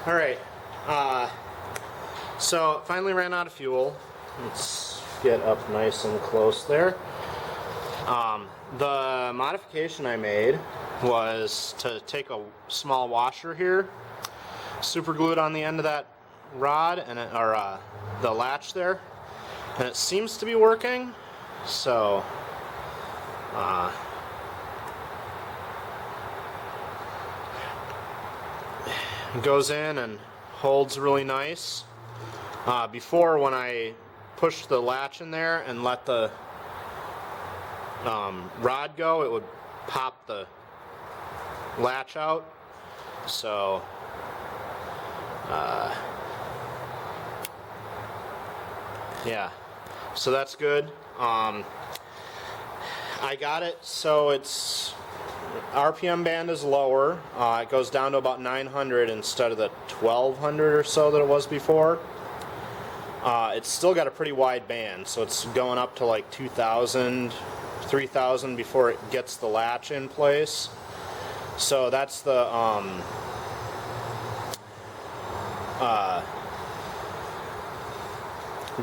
Alright, so finally ran out of fuel. Let's get up nice and close there. The modification I made was to take a small washer here, super glue it on the end of that rod and the latch there, and it seems to be working. So it goes in and holds really nice. Before, when I pushed the latch in there and let the rod go, it would pop the latch out. So yeah, so that's good. I got it so it's RPM band is lower. It goes down to about 900 instead of the 1200 or so that it was before. It's still got a pretty wide band, so it's going up to like 2,000, 3,000 before it gets the latch in place. So that's the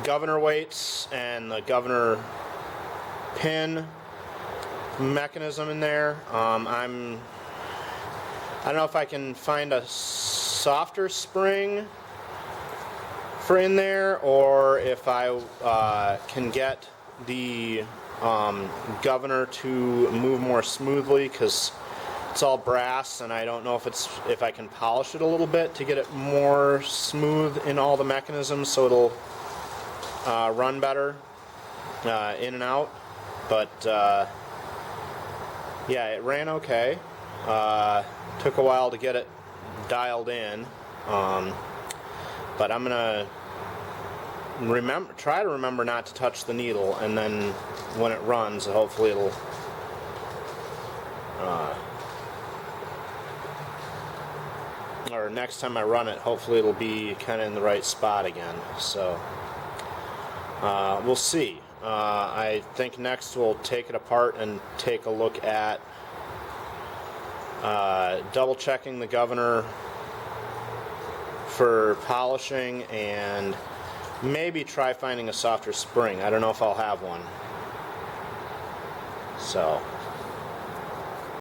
governor weights and the governor pin mechanism in there. I don't know if I can find a softer spring for in there, or if I can get the governor to move more smoothly, because it's all brass and I don't know if I can polish it a little bit to get it more smooth in all the mechanisms so it'll run better in and out. But yeah, it ran okay. Took a while to get it dialed in, but I'm gonna try to remember not to touch the needle, and then when it runs, hopefully it'll or next time I run it, hopefully it'll be kind of in the right spot again. So we'll see. I think next we'll take it apart and take a look at double checking the governor for polishing, and maybe try finding a softer spring. I don't know if I'll have one. So